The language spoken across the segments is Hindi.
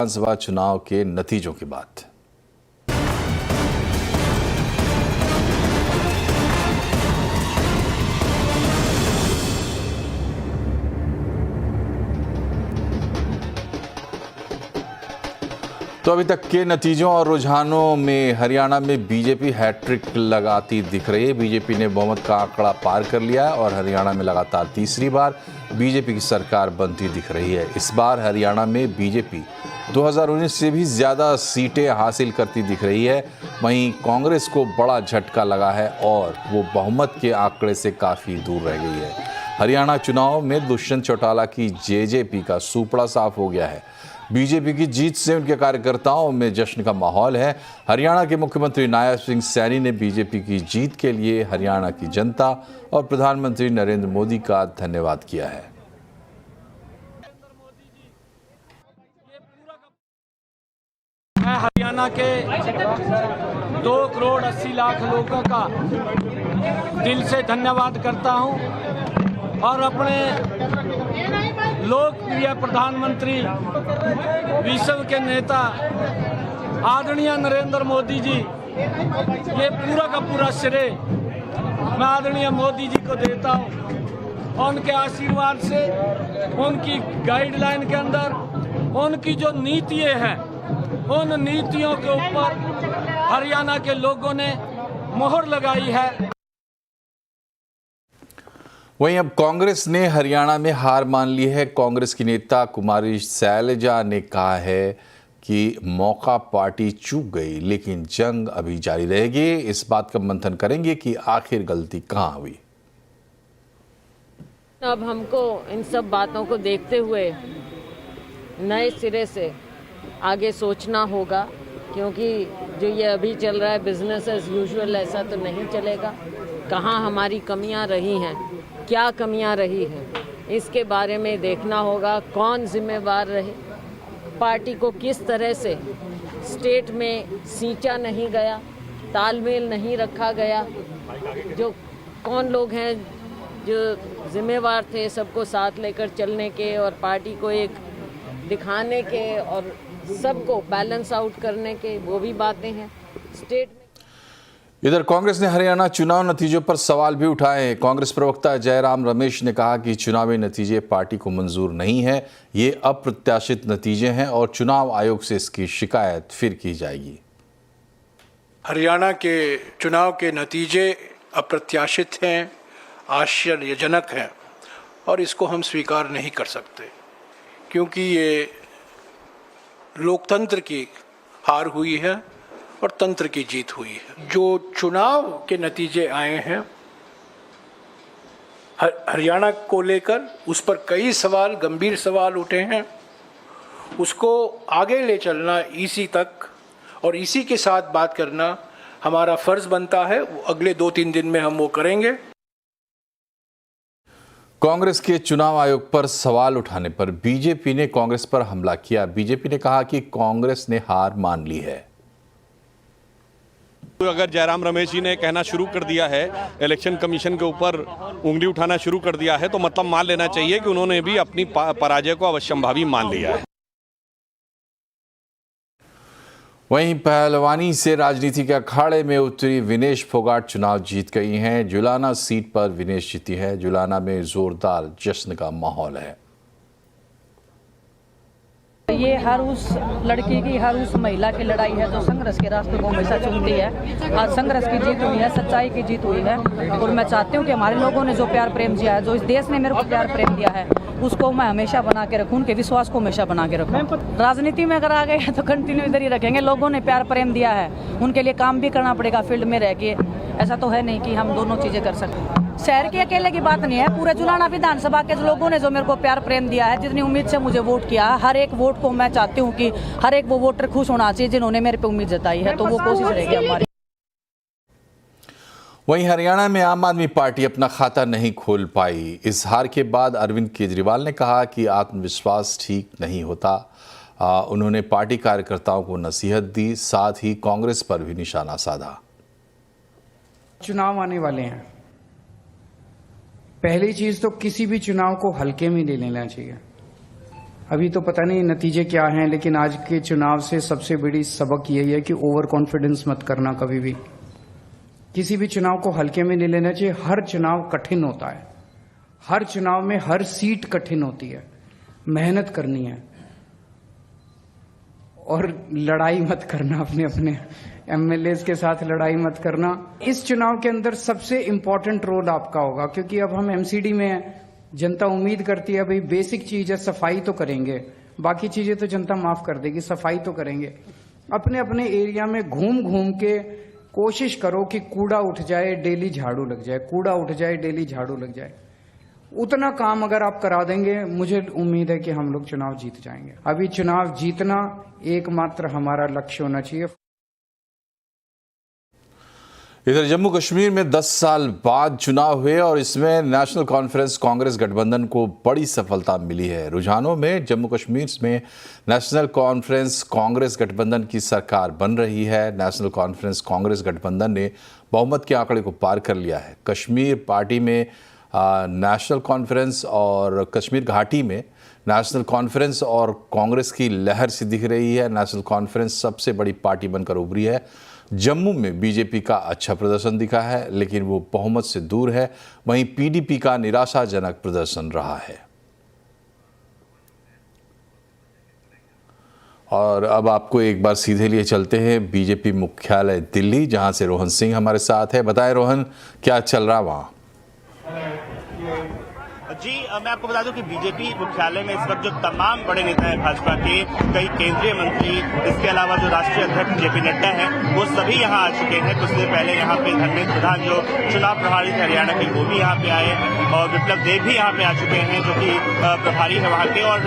विधानसभा चुनाव के नतीजों की बात। तो अभी तक के नतीजों और रुझानों में हरियाणा में बीजेपी हैट्रिक लगाती दिख रही है। बीजेपी ने बहुमत का आंकड़ा पार कर लिया है और हरियाणा में लगातार तीसरी बार बीजेपी की सरकार बनती दिख रही है। इस बार हरियाणा में बीजेपी 2019 से भी ज़्यादा सीटें हासिल करती दिख रही है। वहीं कांग्रेस को बड़ा झटका लगा है और वो बहुमत के आंकड़े से काफ़ी दूर रह गई है। हरियाणा चुनाव में दुष्यंत चौटाला की जेजेपी का सूपड़ा साफ हो गया है। बीजेपी की जीत से उनके कार्यकर्ताओं में जश्न का माहौल है। हरियाणा के मुख्यमंत्री नायब सिंह सैनी ने बीजेपी की जीत के लिए हरियाणा की जनता और प्रधानमंत्री नरेंद्र मोदी का धन्यवाद किया है। मैं हरियाणा के 2 करोड़ 80 लाख लोगों का दिल से धन्यवाद करता हूं और अपने लोकप्रिय प्रधानमंत्री, विश्व के नेता आदरणीय नरेंद्र मोदी जी, ये पूरा का पूरा श्रेय मैं आदरणीय मोदी जी को देता हूं। उनके आशीर्वाद से, उनकी गाइडलाइन के अंदर, उनकी जो नीतियां हैं, उन नीतियों के ऊपर हरियाणा के लोगों ने मोहर लगाई है। वहीं अब कांग्रेस ने हरियाणा में हार मान ली है। कांग्रेस की नेता कुमारी शैलजा ने कहा है कि मौका पार्टी चूक गई, लेकिन जंग अभी जारी रहेगी। इस बात का मंथन करेंगे कि आखिर गलती कहां हुई। अब हमको इन सब बातों को देखते हुए नए सिरे से आगे सोचना होगा, क्योंकि जो ये अभी चल रहा है बिजनेस एज यूजुअल, ऐसा तो नहीं चलेगा। कहाँ हमारी कमियां रही हैं, क्या कमियां रही हैं, इसके बारे में देखना होगा। कौन जिम्मेवार रहे, पार्टी को किस तरह से स्टेट में सींचा नहीं गया, तालमेल नहीं रखा गया, जो कौन लोग हैं जो जिम्मेवार थे सबको साथ लेकर चलने के और पार्टी को एक दिखाने के और सबको बैलेंस आउट करने के, वो भी बातें हैं स्टेट में। इधर कांग्रेस ने हरियाणा चुनाव नतीजों पर सवाल भी उठाए हैं। कांग्रेस प्रवक्ता जयराम रमेश ने कहा कि चुनावी नतीजे पार्टी को मंजूर नहीं है, ये अप्रत्याशित नतीजे हैं और चुनाव आयोग से इसकी शिकायत फिर की जाएगी। हरियाणा के चुनाव के नतीजे अप्रत्याशित हैं, आश्चर्यजनक हैं और इसको हम स्वीकार नहीं कर सकते, क्योंकि ये लोकतंत्र की हार हुई है और तंत्र की जीत हुई है। जो चुनाव के नतीजे आए हैं हरियाणा को लेकर, उस पर कई सवाल, गंभीर सवाल उठे हैं। उसको आगे ले चलना इसी तक और इसी के साथ बात करना हमारा फर्ज बनता है। अगले 2-3 दिन में हम वो करेंगे। कांग्रेस के चुनाव आयोग पर सवाल उठाने पर बीजेपी ने कांग्रेस पर हमला किया। बीजेपी ने कहा कि कांग्रेस ने हार मान ली है। तो अगर जयराम रमेश जी ने कहना शुरू कर दिया है, इलेक्शन कमीशन के ऊपर उंगली उठाना शुरू कर दिया है, तो मतलब मान लेना चाहिए कि उन्होंने भी अपनी पराजय को अवश्यंभावी मान लिया है। वहीं पहलवानी से राजनीति के अखाड़े में उतरी विनेश फोगाट चुनाव जीत गई हैं। जुलाना सीट पर विनेश जीती है। जुलाना में जोरदार जश्न का माहौल है। ये हर उस लड़की की, हर उस महिला की लड़ाई है जो संघर्ष के रास्ते को हमेशा चुनती है। आज संघर्ष की जीत हुई है, सच्चाई की जीत हुई है और मैं चाहती हूँ कि हमारे लोगों ने जो प्यार प्रेम दिया है, जो इस देश ने मेरे को प्यार प्रेम दिया है, उसको मैं हमेशा बना के रखूँ, उनके विश्वास को हमेशा बना के रखूँ। राजनीति में अगर आ गए तो कंटिन्यू इधर ही रखेंगे। लोगों ने प्यार प्रेम दिया है, उनके लिए काम भी करना पड़ेगा फील्ड में रह के। ऐसा तो है नहीं कि हम दोनों चीज़ें कर सकते। शहर के अकेले की बात नहीं है, पूरे जुलाना विधानसभा के लोगों ने जो मेरे को प्यार प्रेम दिया है, जितनी उम्मीद से मुझे वोट किया, हर एक वोट को मैं चाहती हूँ कि हर एक वो वोटर खुश होना चाहिए जिन्होंने मेरे पे उम्मीद जताई है, तो वो कोशिश रहेगी हमारी। वहीं हरियाणा में आम आदमी पार्टी अपना खाता नहीं खोल पाई। इस हार के बाद अरविंद केजरीवाल ने कहा कि आत्मविश्वास ठीक नहीं होता। उन्होंने पार्टी कार्यकर्ताओं को नसीहत दी, साथ ही कांग्रेस पर भी निशाना साधा। चुनाव आने वाले हैं, पहली चीज तो किसी भी चुनाव को हल्के में ले लेना चाहिए। अभी तो पता नहीं नतीजे क्या हैं, लेकिन आज के चुनाव से सबसे बड़ी सबक यही है कि ओवर कॉन्फिडेंस मत करना कभी भी। किसी भी चुनाव को हल्के में नहीं लेना चाहिए। हर चुनाव कठिन होता है, हर चुनाव में हर सीट कठिन होती है, मेहनत करनी है और लड़ाई मत करना, अपने अपने एमएलएज के साथ लड़ाई मत करना। इस चुनाव के अंदर सबसे इंपॉर्टेंट रोल आपका होगा, क्योंकि अब हम एमसीडी में हैं। जनता उम्मीद करती है भाई बेसिक चीज है, सफाई तो करेंगे, बाकी चीजें तो जनता माफ कर देगी, सफाई तो करेंगे। अपने अपने एरिया में घूम घूम के कोशिश करो कि कूड़ा उठ जाए, डेली झाड़ू लग जाए, कूड़ा उठ जाए, डेली झाड़ू लग जाए। उतना काम अगर आप करा देंगे, मुझे उम्मीद है कि हम लोग चुनाव जीत जाएंगे। अभी चुनाव जीतना एकमात्र हमारा लक्ष्य होना चाहिए। इधर जम्मू कश्मीर में 10 साल बाद चुनाव हुए और इसमें नेशनल कॉन्फ्रेंस कांग्रेस गठबंधन को बड़ी सफलता मिली है। रुझानों में जम्मू कश्मीर में नेशनल कॉन्फ्रेंस कांग्रेस गठबंधन की सरकार बन रही है। नेशनल कॉन्फ्रेंस कांग्रेस गठबंधन ने बहुमत के आंकड़े को पार कर लिया है। कश्मीर पार्टी में नेशनल कॉन्फ्रेंस और कश्मीर घाटी में नेशनल कॉन्फ्रेंस और कांग्रेस की लहर सी दिख रही है। नेशनल कॉन्फ्रेंस सबसे बड़ी पार्टी बनकर उभरी है। जम्मू में बीजेपी का अच्छा प्रदर्शन दिखा है, लेकिन वो बहुमत से दूर है। वहीं पीडीपी का निराशाजनक प्रदर्शन रहा है। और अब आपको एक बार सीधे लिए चलते हैं बीजेपी मुख्यालय दिल्ली, जहां से रोहन सिंह हमारे साथ है। बताएं रोहन, क्या चल रहा वहां? जी, मैं आपको बता दूं कि बीजेपी मुख्यालय में इस वक्त जो तमाम बड़े नेता हैं भाजपा के, कई केंद्रीय मंत्री, इसके अलावा जो राष्ट्रीय अध्यक्ष जेपी नड्डा हैं, वो सभी यहां आ चुके हैं। कुछ देर पहले यहां पे धर्मेंद्र प्रधान जो चुनाव प्रभारी थे हरियाणा के, वो भी यहां पे आए और विप्लव देव भी यहां पे आ चुके हैं जो कि प्रभारी है वहां के। और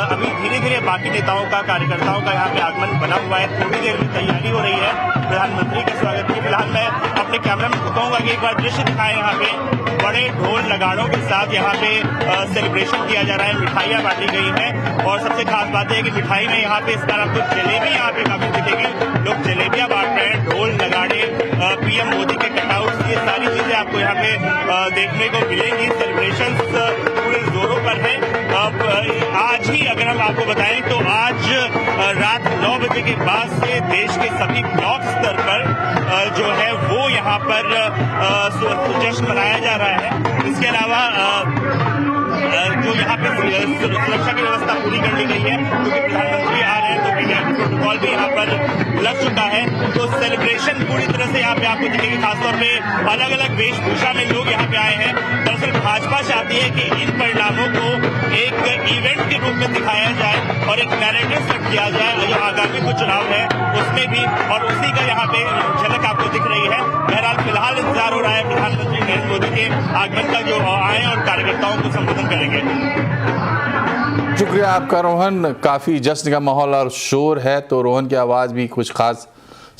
अभी धीरे धीरे बाकी नेताओं का, कार्यकर्ताओं का यहाँ पे आगमन बना हुआ है। थोड़ी देर में तैयारी हो रही है प्रधानमंत्री के स्वागत की। फिलहाल मैं अपने कैमरामैन को कहूंगा कि एक बार दृश्य दिखाएं। यहाँ पे बड़े ढोल नगाड़ों के साथ यहाँ पे सेलिब्रेशन किया जा रहा है, मिठाइयाँ बांटी गई हैं। और सबसे खास बात है कि मिठाई में यहाँ पे इस बार आपको जलेबी यहाँ पे काफी दिखेगी। लोग जलेबियां बांट रहे हैं, ढोल नगाड़े, पीएम मोदी के कटआउट्स, ये सारी चीजें आपको यहाँ पे देखने को मिलेंगी। सेलिब्रेशन पूरे जोरों पर है। आज ही अगर हम आपको बताएं तो आज रात 9 बजे के बाद से देश के सभी ब्लॉक स्तर पर जो है वो यहाँ पर जश्न मनाया जा रहा है। इसके अलावा जो यहाँ पे सुरक्षा की व्यवस्था पूरी कर ली गई है, क्योंकि प्रधानमंत्री आ रहे हैं तो वीआईपी प्रोटोकॉल भी यहाँ पर लग चुका है। तो सेलिब्रेशन पूरी तरह से यहाँ पे आपको दिखेगी। खासतौर पे अलग अलग वेशभूषा में लोग यहाँ पे आए हैं। दरअसल भाजपा चाहती है कि इन परिणामों को एक इवेंट के रूप में दिखाया जाए और एक नैरेटिव सेट किया जाए जो आगामी कुछ चुनाव है उसमें भी, और उसी का यहाँ पे झलक आपको दिख रही है। बहरहाल फिलहाल इंतजार हो रहा है प्रधानमंत्री नरेंद्र मोदी के आगमन का, जो आए और कार्यकर्ताओं को संबोधन करेंगे। शुक्रिया आपका रोहन। काफ़ी जश्न का माहौल और शोर है, तो रोहन की आवाज़ भी कुछ खास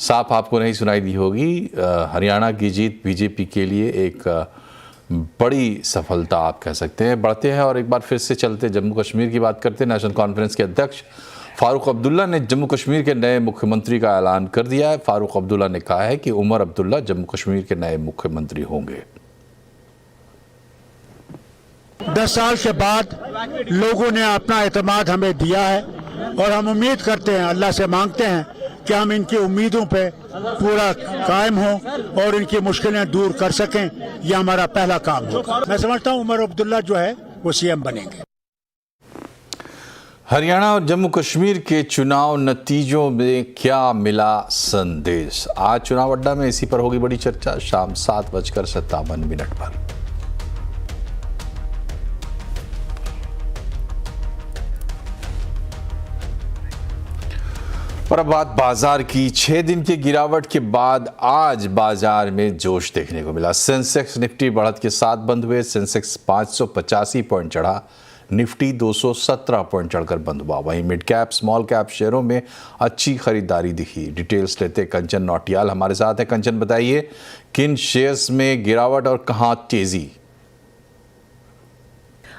साफ आपको नहीं सुनाई दी होगी। हरियाणा की जीत बीजेपी के लिए एक बड़ी सफलता आप कह सकते हैं। बढ़ते हैं और एक बार फिर से चलते जम्मू कश्मीर की बात करते हैं। नेशनल कॉन्फ्रेंस के अध्यक्ष फारूक अब्दुल्ला ने जम्मू कश्मीर के नए मुख्यमंत्री का ऐलान कर दिया है। फारूक अब्दुल्ला ने कहा है कि उमर अब्दुल्ला जम्मू कश्मीर के नए मुख्यमंत्री होंगे। 10 साल के बाद लोगों ने अपना एतमाद हमें दिया है और हम उम्मीद करते हैं, अल्लाह से मांगते हैं कि हम इनकी उम्मीदों पे पूरा कायम हों और इनकी मुश्किलें दूर कर सकें। यह हमारा पहला काम होगा। मैं समझता हूँ उमर अब्दुल्ला जो है वो सीएम बनेंगे। हरियाणा और जम्मू कश्मीर के चुनाव नतीजों में क्या मिला संदेश? आज चुनाव अड्डा में इसी पर होगी बड़ी चर्चा शाम 7:57 पर। और अब बात बाजार की। 6 दिन की गिरावट के बाद आज बाजार में जोश देखने को मिला। सेंसेक्स निफ्टी बढ़त के साथ बंद हुए। सेंसेक्स 585 पॉइंट चढ़ा, निफ्टी 217 पॉइंट चढ़कर बंद हुआ। वहीं मिड कैप स्मॉल कैप शेयरों में अच्छी खरीदारी दिखी। डिटेल्स लेते कंचन नौटियाल हमारे साथ है। कंचन, बताइए किन शेयर्स में गिरावट और कहां तेजी?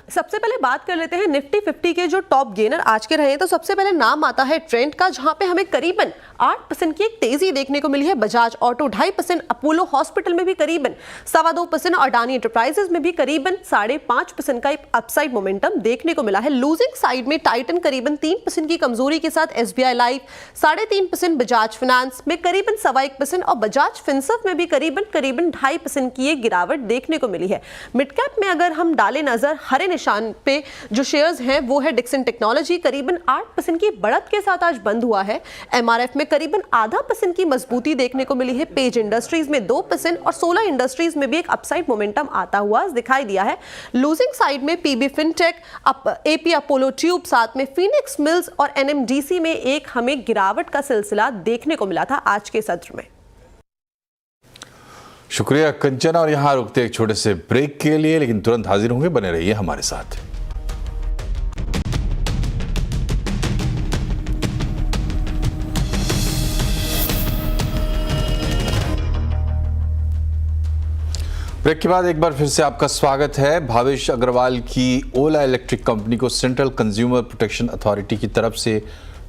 सबसे पहले बात कर लेते हैं निफ्टी 50 के जो टॉप गेनर आज के रहे हैं। तो सबसे पहले नाम आता है ट्रेंड का, जहां पे हमें करीबन 8% की एक तेजी देखने को मिली है। बजाज ऑटो 2.5%, अपोलो हॉस्पिटल में भी करीबन 2.25% और अडानी एंटरप्राइजेस में भी करीबन 5.5% का एक अपसाइड मोमेंटम देखने को मिला है। लूजिंग साइड में टाइटन करीबन 3% की कमजोरी के साथ, SBI लाइफ 3.5%, बजाज फाइनेंस में करीबन 1.25% और बजाज फिनसर्व में भी करीबन 2.5% की एक गिरावट देखने को मिली है। मिड कैप में अगर हम डालें नजर, हरे निशान पे जो शेयर्स हैं वो है डिक्सन टेक्नोलॉजी, करीबन 8% की बढ़त के साथ आज बंद हुआ है। MRF में करीबन 0.5% की मजबूती देखने को मिली है। पेज इंडस्ट्रीज में 2% और 16 इंडस्ट्रीज में भी एक अपसाइड मोमेंटम आता हुआ दिखाई दिया है। लूजिंग साइड में PB fintech, AP Apollo tube, साथ में फिनिक्स मिल्स और NMDC में एक हमें गिरावट का सिलसिला देखने को मिला था आज के सत्र में। शुक्रिया कंचना, और यहाँ रुकते एक छोटे से ब्रेक के लिए, लेकिन तुरंत हाजिर होंगे, बने रहिए हमारे साथ। ब्रेक के बाद एक बार फिर से आपका स्वागत है। भावेश अग्रवाल की ओला इलेक्ट्रिक कंपनी को सेंट्रल कंज्यूमर प्रोटेक्शन अथॉरिटी की तरफ से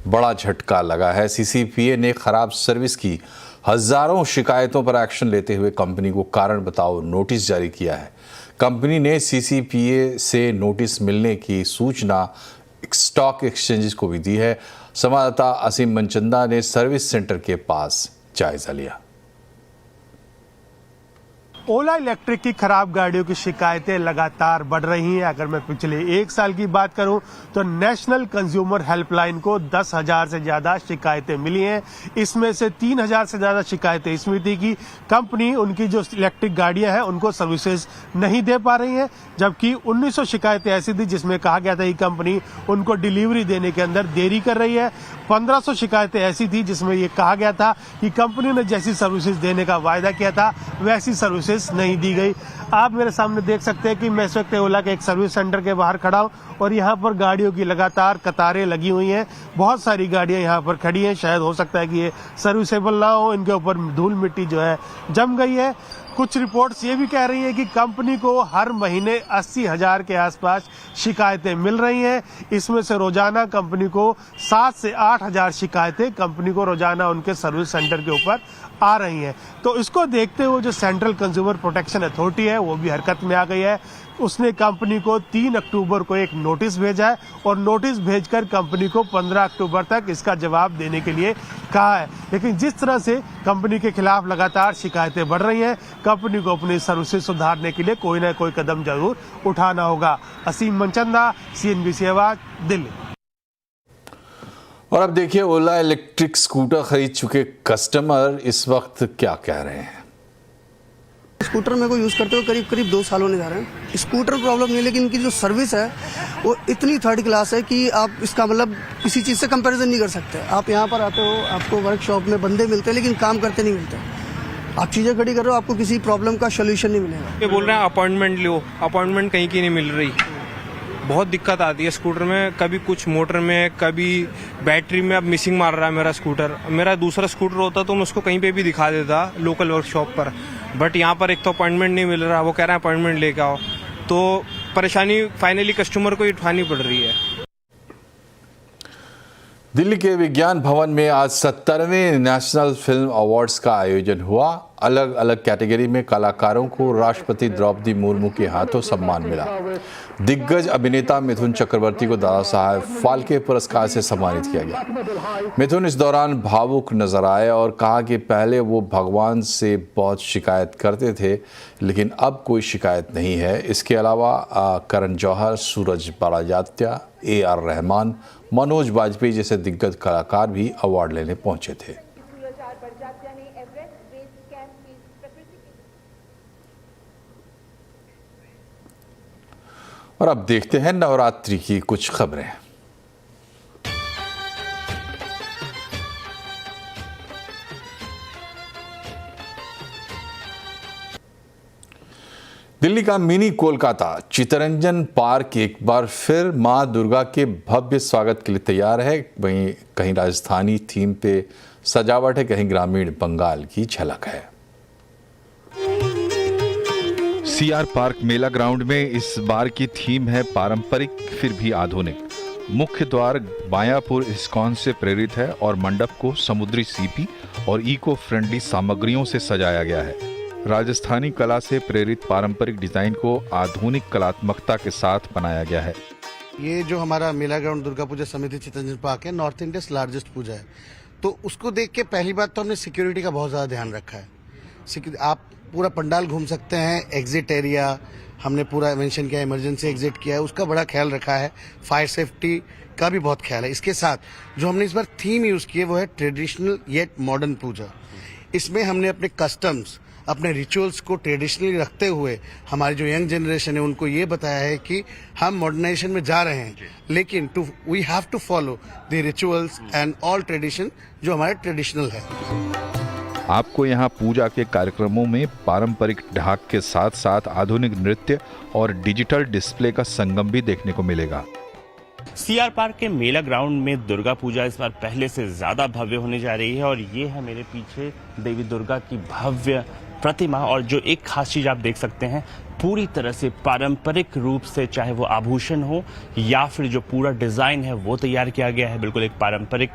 बड़ा झटका लगा है। CCPA ने खराब सर्विस की हजारों शिकायतों पर एक्शन लेते हुए कंपनी को कारण बताओ नोटिस जारी किया है। कंपनी ने CCPA से नोटिस मिलने की सूचना स्टॉक एक्सचेंजेस को भी दी है। संवाददाता असीम मनचंदा ने सर्विस सेंटर के पास जायजा लिया। ओला इलेक्ट्रिक की खराब गाड़ियों की शिकायतें लगातार बढ़ रही हैं। अगर मैं पिछले 1 साल की बात करूं तो नेशनल कंज्यूमर हेल्पलाइन को 10,000 से ज्यादा शिकायतें मिली हैं। इसमें से 3,000 से ज्यादा शिकायतें इसमें थी कि कंपनी उनकी जो इलेक्ट्रिक गाड़ियां हैं उनको सर्विसेज नहीं दे पा रही है, जबकि 1900 शिकायतें ऐसी थी जिसमें कहा गया था कि कंपनी उनको डिलीवरी देने के अंदर देरी कर रही है। 1500 शिकायतें ऐसी थी जिसमें ये कहा गया था कि कंपनी ने जैसी सर्विसेज देने का वायदा किया था वैसी सर्विसेज नहीं दी गई। आप मेरे सामने देख सकते हैं कि मैं इस वक्त ओला के एक सर्विस सेंटर के बाहर खड़ा हूं और यहां पर गाड़ियों की लगातार कतारें लगी हुई हैं। बहुत सारी गाड़ियां यहां पर खड़ी हैं। शायद हो सकता है कि ये सर्विसेबल ना हो, इनके ऊपर धूल मिट्टी जो है जम गई है। कुछ रिपोर्ट्स ये भी कह रही है कि कंपनी को हर महीने 80,000 के आसपास शिकायतें मिल रही हैं। इसमें से रोजाना कंपनी को 7 से 8,000 शिकायतें कंपनी को रोजाना उनके सर्विस सेंटर के ऊपर आ रही हैं। तो इसको देखते हुए जो सेंट्रल कंज्यूमर प्रोटेक्शन अथॉरिटी है वो भी हरकत में आ गई है। उसने कंपनी को 3 अक्टूबर को एक नोटिस भेजा है और नोटिस भेजकर कंपनी को 15 अक्टूबर तक इसका जवाब देने के लिए कहा है। लेकिन जिस तरह से कंपनी के खिलाफ लगातार शिकायतें बढ़ रही हैं, कंपनी को अपनी सर्विसेज सुधारने के लिए कोई ना कोई कदम जरूर उठाना होगा। असीम मनचंदा, CNBC आवाज, दिल्ली। और अब देखिए ओला इलेक्ट्रिक स्कूटर खरीद चुके कस्टमर इस वक्त क्या कह रहे हैं। स्कूटर मेरे को यूज़ करते हुए करीब 2 साल होने जा रहे हैं। स्कूटर प्रॉब्लम नहीं, लेकिन इनकी जो सर्विस है वो इतनी थर्ड क्लास है कि आप इसका मतलब किसी चीज़ से कंपैरिजन नहीं कर सकते। आप यहाँ पर आते हो, आपको वर्कशॉप में बंदे मिलते हैं लेकिन काम करते नहीं मिलते। आप चीज़ें खड़ी कर रहे हो, आपको किसी प्रॉब्लम का सोल्यूशन नहीं मिलेगा। ये बोल रहे हैं अपॉइंटमेंट लो, अपॉइंटमेंट कहीं की नहीं मिल रही। बहुत दिक्कत आती है स्कूटर में, कभी कुछ मोटर में, कभी बैटरी में। अब मिसिंग मार रहा है मेरा स्कूटर। मेरा दूसरा स्कूटर होता तो मैं उसको कहीं पे भी दिखा देता लोकल वर्कशॉप पर, बट यहाँ पर एक तो अपॉइंटमेंट नहीं मिल रहा। वो कह रहे हैं अपॉइंटमेंट लेके आओ, तो परेशानी फाइनली कस्टमर को ही उठानी पड़ रही है। दिल्ली के विज्ञान भवन में आज 70वें नेशनल फिल्म अवार्ड्स का आयोजन हुआ। अलग अलग कैटेगरी में कलाकारों को राष्ट्रपति द्रौपदी मुर्मू के हाथों सम्मान मिला। दिग्गज अभिनेता मिथुन चक्रवर्ती को दादा साहब फाल्के पुरस्कार से सम्मानित किया गया। मिथुन इस दौरान भावुक नजर आए और कहा कि पहले वो भगवान से बहुत शिकायत करते थे, लेकिन अब कोई शिकायत नहीं है। इसके अलावा करण जौहर, सूरज बालाजात्या, AR रहमान, मनोज बाजपेयी जैसे दिग्गज कलाकार भी अवार्ड लेने पहुंचे थे। और अब देखते हैं नवरात्रि की कुछ खबरें। दिल्ली का मिनी कोलकाता चित्तरंजन पार्क एक बार फिर मां दुर्गा के भव्य स्वागत के लिए तैयार है। वहीं कहीं राजस्थानी थीम पे सजावट है, कहीं ग्रामीण बंगाल की झलक है। सीआर पार्क मेला ग्राउंड में इस बार की थीम है पारंपरिक फिर भी आधुनिक। मुख्य द्वार बायापुर इस्कॉन से प्रेरित है और मंडप को समुद्री सीपी और इको फ्रेंडली सामग्रियों से सजाया गया है। राजस्थानी कला से प्रेरित पारंपरिक डिजाइन को आधुनिक कलात्मकता के साथ बनाया गया है। ये जो हमारा मेला ग्राउंड दुर्गा पूजा समिति चितरंजन पार्क है, नॉर्थ इंडिया लार्जेस्ट पूजा है, तो उसको देख के पहली बात तो हमने सिक्योरिटी का बहुत ज्यादा ध्यान रखा है। आप पूरा पंडाल घूम सकते हैं, एग्जिट एरिया हमने पूरा मेंशन किया, इमरजेंसी एग्जिट किया है, उसका बड़ा ख्याल रखा है, फायर सेफ्टी का भी बहुत ख्याल है। इसके साथ जो हमने इस बार थीम यूज की है वो है ट्रेडिशनल येट मॉडर्न पूजा। इसमें हमने अपने कस्टम्स, अपने रिचुअल्स को ट्रेडिशनली रखते हुए हमारी जो यंग जनरेशन है उनको ये बताया है कि हम मॉडर्नाइजेशन में जा रहे हैं, लेकिन we have to follow the rituals and all tradition जो हमारे ट्रेडिशनल है। आपको यहाँ पूजा के कार्यक्रमों में पारंपरिक ढाक के साथ साथ आधुनिक नृत्य और डिजिटल डिस्प्ले का संगम भी देखने को मिलेगा। सीआर पार्क के मेला ग्राउंड में दुर्गा पूजा इस बार पहले से ज्यादा भव्य होने जा रही है और ये है मेरे पीछे देवी दुर्गा की भव्य प्रतिमा। और जो एक खास चीज आप देख सकते हैं, पूरी तरह से पारंपरिक रूप से, चाहे वो आभूषण हो या फिर जो पूरा डिजाइन है वो तैयार किया गया है। बिल्कुल एक पारंपरिक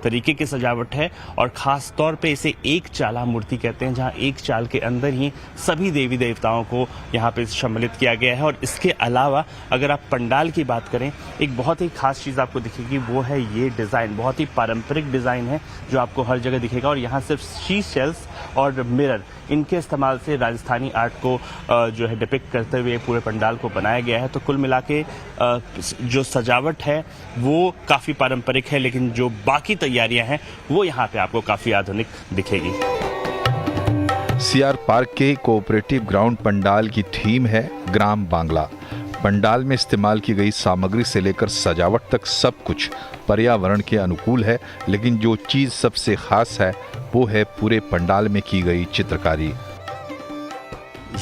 तरीके की सजावट है और खास तौर पे इसे एक चाला मूर्ति कहते हैं, जहां एक चाल के अंदर ही सभी देवी देवताओं को यहाँ पे सम्मिलित किया गया है। और इसके अलावा अगर आप पंडाल की बात करें, एक बहुत ही खास चीज आपको दिखेगी, वो है ये डिजाइन। बहुत ही पारंपरिक डिजाइन है जो आपको हर जगह दिखेगा और यहाँ सिर्फ शी शेल्स और मिरर, इनके इस्तेमाल से राजस्थानी आर्ट को जो है डिपिक्ट करते हुए पूरे पंडाल को बनाया गया है। तो कुल मिला के जो सजावट है वो काफी पारंपरिक है, लेकिन जो बाकी तैयारियां हैं वो यहाँ पे आपको काफी आधुनिक दिखेगी। सीआर पार्क के कोऑपरेटिव ग्राउंड पंडाल की थीम है ग्राम बांग्ला। पंडाल में इस्तेमाल की गई सामग्री से लेकर सजावट तक सब कुछ पर्यावरण के अनुकूल है, लेकिन जो चीज सबसे खास है वो है पूरे पंडाल में की गई चित्रकारी।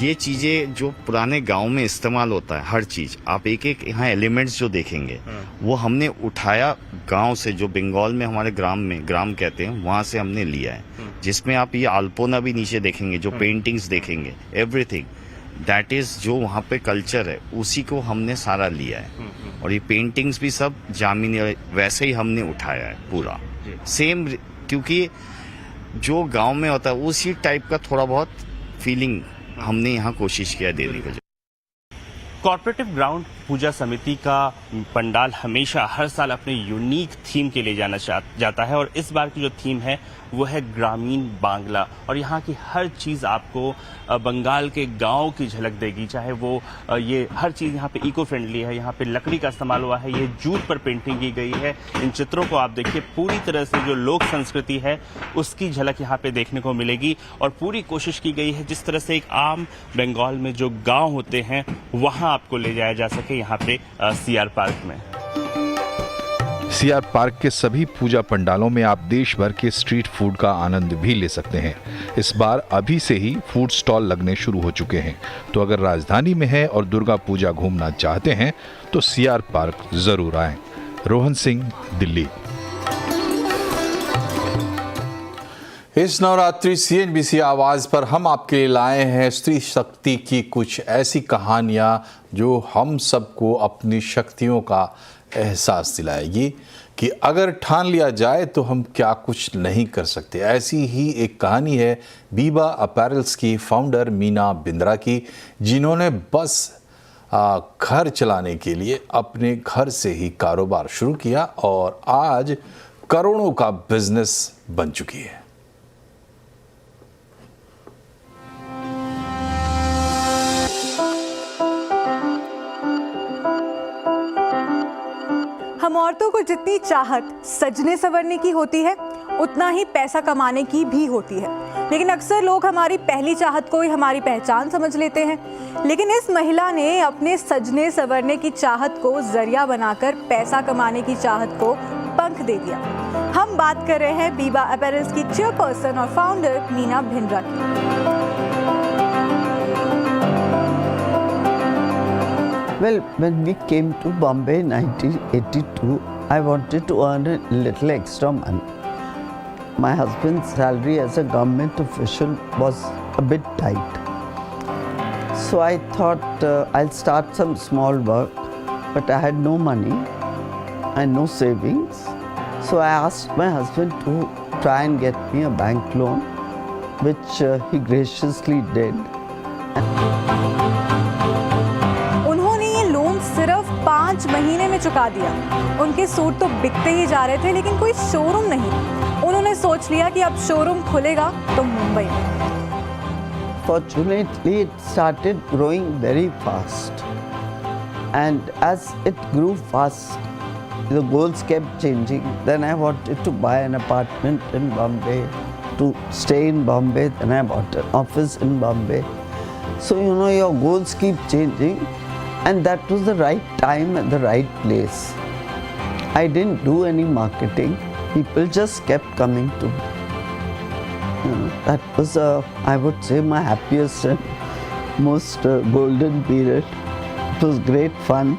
ये चीजें जो पुराने गांव में इस्तेमाल होता है, हर चीज आप एक एक यहाँ एलिमेंट्स जो देखेंगे वो हमने उठाया गांव से, जो बंगाल में हमारे ग्राम कहते हैं, वहां से हमने लिया है। जिसमें आप ये अल्पोना भी नीचे देखेंगे, जो पेंटिंग्स देखेंगे, एवरीथिंग दैट इज जो वहाँ पे कल्चर है उसी को हमने सारा लिया है। और ये पेंटिंग्स भी सब जामिनी वैसे ही हमने उठाया है पूरा सेम, क्योंकि जो गांव में होता है उसी टाइप का थोड़ा बहुत फीलिंग हमने यहाँ कोशिश किया देने का। कॉर्पोरेटिव ग्राउंड पूजा समिति का पंडाल हमेशा हर साल अपने यूनिक थीम के लिए जाना जाता है और इस बार की जो थीम है वो है ग्रामीण बांग्ला। और यहाँ की हर चीज़ आपको बंगाल के गांव की झलक देगी, चाहे वो ये हर चीज़ यहाँ पे इको फ्रेंडली है, यहाँ पे लकड़ी का इस्तेमाल हुआ है, ये जूट पर पेंटिंग की गई है। इन चित्रों को आप देखिए, पूरी तरह से जो लोक संस्कृति है उसकी झलक यहाँ पे देखने को मिलेगी। और पूरी कोशिश की गई है जिस तरह से एक आम बंगाल में जो गाँव होते हैं वहाँ आपको ले जाया जा सके यहाँ पे सीआर पार्क में। सीआर पार्क के सभी पूजा पंडालों में आप देश भर के स्ट्रीट फूड का आनंद भी ले सकते हैं। इस बार अभी से ही फूड स्टॉल लगने शुरू हो चुके हैं, तो अगर राजधानी में हैं और दुर्गा पूजा घूमना चाहते हैं तो सीआर पार्क जरूर आएं। रोहन सिंह, दिल्ली। इस नवरात्रि CNBC आवाज पर हम आपके लिए लाए हैं स्त्री शक्ति की कुछ ऐसी कहानियां जो हम सबको अपनी शक्तियों का एहसास दिलाएगी कि अगर ठान लिया जाए तो हम क्या कुछ नहीं कर सकते। ऐसी ही एक कहानी है बीबा अपैरल्स की फाउंडर मीना बिंद्रा की, जिन्होंने बस घर चलाने के लिए अपने घर से ही कारोबार शुरू किया और आज करोड़ों का बिजनेस बन चुकी है। हम औरतों को जितनी चाहत सजने संवरने की होती है उतना ही पैसा कमाने की भी होती है, लेकिन अक्सर लोग हमारी पहली चाहत को ही हमारी पहचान समझ लेते हैं। लेकिन इस महिला ने अपने सजने संवरने की चाहत को जरिया बनाकर पैसा कमाने की चाहत को पंख दे दिया। हम बात कर रहे हैं बीबा अपैरल्स की चेयरपर्सन और फाउंडर मीना बिंद्रा की। Well, when we came to Bombay in 1982, I wanted to earn a little extra money. My husband's salary as a government official was a bit tight. So I thought I'll start some small work, but I had no money and no savings. So I asked my husband to try and get me a bank loan, which he graciously did. उन्होंने ये लोन सिर्फ 5 महीने में चुका दिया। उनके सूट तो बिकते ही जा रहे थे, लेकिन कोई शोरूम नहीं। उन्होंने सोच लिया कि अब शोरूम खुलेगा तो मुंबई में। Fortunately, it started growing very fast, and as it grew fast, the goals kept changing. Then I wanted to buy an apartment in Bombay, to stay in Bombay. Then I bought an office in Bombay. So you know, your goals keep changing, and that was the right time and the right place. I didn't do any marketing. People just kept coming to me. That was, I would say, my happiest and most golden period. It was great fun.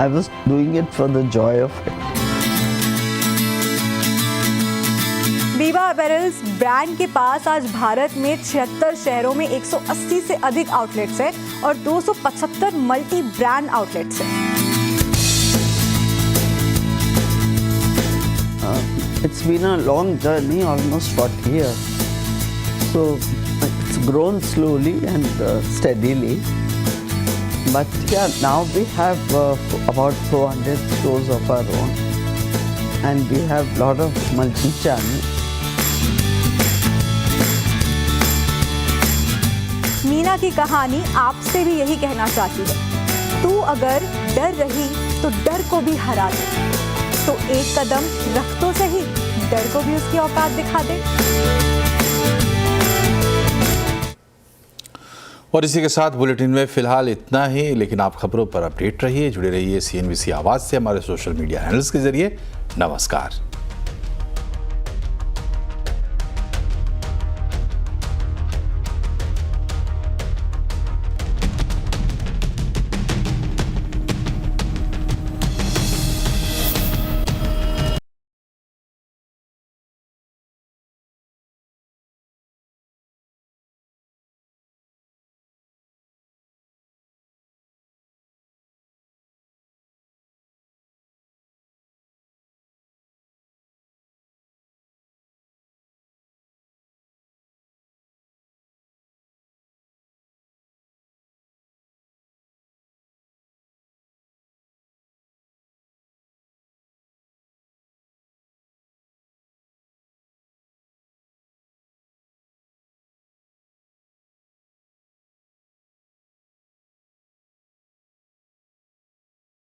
I was doing it for the joy of it. Viva apparels brand के पास आज भारत में 76 शहरों में 180 से अधिक आउटलेट्स हैं और 275 मल्टी ब्रांड आउटलेट्स हैं। It's been a long journey, almost 40 years. So it's grown slowly and steadily. But yeah, now we have about 400 stores of our own, and we have a lot of multi-channels. Meena की कहानी आपसे भी यही कहना चाहती है, तू अगर डर रही तो डर को भी हरा दे। तो एक कदम रख तो सही, डर को भी उसकी औकात दिखा दे। और इसी के साथ बुलेटिन में फिलहाल इतना ही, लेकिन आप खबरों पर अपडेट रहिए, जुड़े रहिए CNBC आवाज़ से हमारे सोशल मीडिया हैंडल्स के जरिए। नमस्कार।